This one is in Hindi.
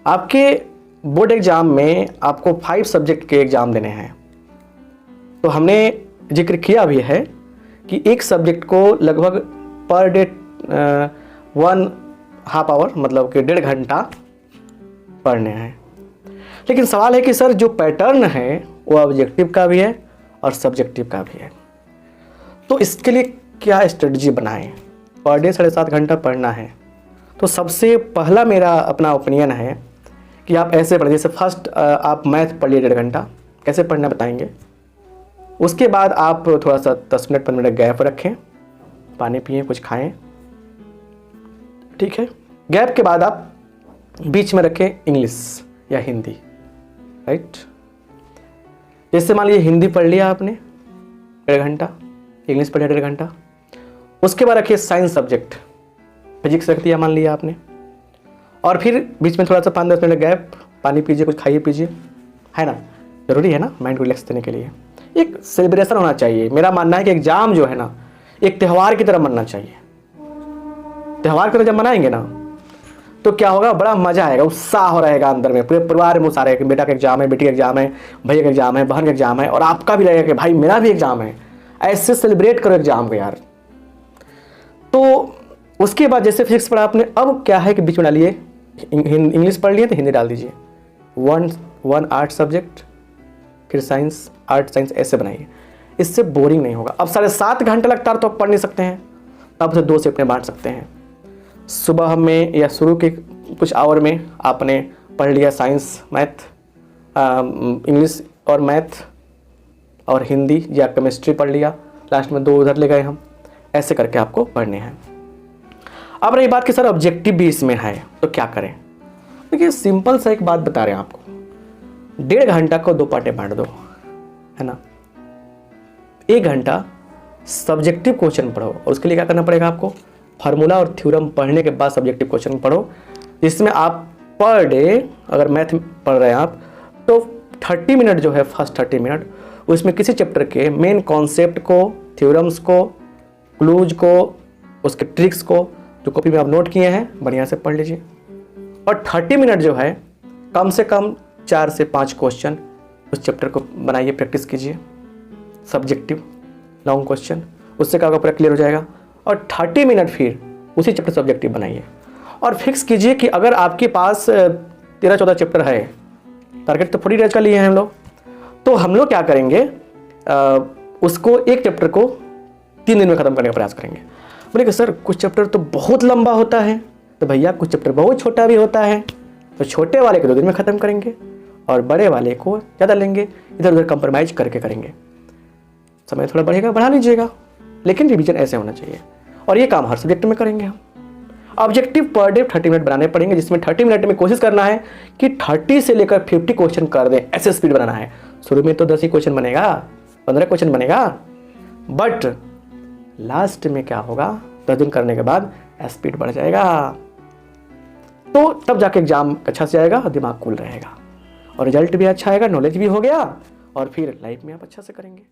आपके बोर्ड एग्ज़ाम में आपको 5 सब्जेक्ट के एग्ज़ाम देने हैं। तो हमने जिक्र किया भी है कि एक सब्जेक्ट को लगभग पर डे 1/2 आवर मतलब कि 1.5 घंटा पढ़ने हैं। लेकिन सवाल है कि सर जो पैटर्न है वो ऑब्जेक्टिव का भी है और सब्जेक्टिव का भी है, तो इसके लिए क्या स्ट्रेटजी बनाएं? पर डे 7.5 घंटा पढ़ना है, तो सबसे पहला मेरा अपना ओपिनियन है कि आप ऐसे पढ़िए। जैसे फर्स्ट आप मैथ पढ़िए 1.5 घंटा, कैसे पढ़ना बताएंगे। उसके बाद आप थोड़ा सा 10 मिनट 15 मिनट गैप रखें, पानी पिएं, कुछ खाएं, ठीक है। गैप के बाद आप बीच में रखें इंग्लिश या हिंदी, राइट। जैसे मान लीजिए हिंदी पढ़ लिया आपने 1.5 घंटा, इंग्लिश पढ़ लिया 1.5 घंटा, उसके बाद रखिए साइंस सब्जेक्ट, फिजिक्स रख दिया मान लिया आपने, और फिर बीच में थोड़ा सा 5-10 मिनट गैप, पानी पीजिए, कुछ खाइए पीजिए, है ना, ज़रूरी है ना माइंड को रिलैक्स देने के लिए। एक सेलिब्रेशन होना चाहिए। मेरा मानना है कि एग्जाम जो है ना एक त्यौहार की तरह मनना चाहिए। त्यौहार की तरह जब मनाएंगे ना तो क्या होगा, बड़ा मजा आएगा, उत्साह रहेगा अंदर में, पूरे परिवार में उत्साह रहेगा कि बेटा का एग्जाम है, बेटी का एग्जाम है, भैया का एग्जाम है, बहन का एग्जाम है, और आपका भी रहेगा कि भाई मेरा भी एग्जाम है। ऐसे सेलिब्रेट करो एग्जाम को यार। तो उसके बाद जैसे फिजिक्स पढ़ा आपने, अब क्या है कि बीच में डालिए इंग्लिश पढ़ लिए तो हिंदी डाल दीजिए, वन आर्ट सब्जेक्ट, फिर साइंस, आर्ट साइंस, ऐसे बनाइए। इससे बोरिंग नहीं होगा। अब 7.5 घंटे लगता है तो आप पढ़ नहीं सकते हैं, अब से 2 शिफ्ट में बांट सकते हैं। सुबह में या शुरू के कुछ आवर में आपने पढ़ लिया साइंस, मैथ, इंग्लिश और मैथ और हिंदी या केमिस्ट्री पढ़ लिया, लास्ट में 2 उधर ले गए हम, ऐसे करके आपको पढ़ने हैं। अब रही बात कि सर ऑब्जेक्टिव भी इसमें है तो क्या करें। देखिए सिंपल सा एक बात बता रहे हैं आपको, 1.5 घंटा को 2 पार्टे बांट दो, है ना। 1 घंटा सब्जेक्टिव क्वेश्चन पढ़ो, और उसके लिए क्या करना पड़ेगा आपको, फार्मूला और थ्योरम पढ़ने के बाद सब्जेक्टिव क्वेश्चन पढ़ो, जिसमें आप पर डे अगर मैथ पढ़ रहे हैं आप तो 30 मिनट जो है, फर्स्ट 30 मिनट उसमें किसी चैप्टर के मेन कॉन्सेप्ट को, थ्योरम्स को, क्लूज को, उसके ट्रिक्स को जो कॉपी में आप नोट किए हैं बढ़िया से पढ़ लीजिए। और 30 मिनट जो है कम से कम 4 से 5 क्वेश्चन उस चैप्टर को बनाइए, प्रैक्टिस कीजिए, सब्जेक्टिव लॉन्ग क्वेश्चन, उससे क्या होगा, पूरा क्लियर हो जाएगा। और 30 मिनट फिर उसी चैप्टर सब्जेक्टिव बनाइए, और फिक्स कीजिए कि अगर आपके पास 13-14 चैप्टर है, टारगेट तो 40 डेज का लिए हैं हम लोग, तो हम लोग क्या करेंगे, उसको एक चैप्टर को 3 दिन में ख़त्म करने का प्रयास करेंगे। बोले कि सर कुछ चैप्टर तो बहुत लंबा होता है, तो भैया कुछ चैप्टर बहुत छोटा भी होता है, तो छोटे वाले को 2 दिन में ख़त्म करेंगे और बड़े वाले को ज़्यादा लेंगे, इधर उधर कंप्रोमाइज़ करके करेंगे। समय थोड़ा बढ़ेगा, बढ़ा लीजिएगा, लेकिन रिवीजन ऐसे होना चाहिए। और ये काम हर सब्जेक्ट में करेंगे हम। ऑब्जेक्टिव पर डे 30 मिनट बनाने पड़ेंगे, जिसमें 30 मिनट में कोशिश करना है कि 30 से लेकर 50 क्वेश्चन कर दें, ऐसे स्पीड बनाना है। शुरू में तो 10 ही क्वेश्चन बनेगा, 15 क्वेश्चन बनेगा, बट लास्ट में क्या होगा, 10 दिन करने के बाद स्पीड बढ़ जाएगा, तो तब जाके एग्जाम अच्छा से जाएगा, दिमाग कूल रहेगा और रिजल्ट भी अच्छा आएगा, नॉलेज भी हो गया, और फिर लाइफ में आप अच्छा से करेंगे।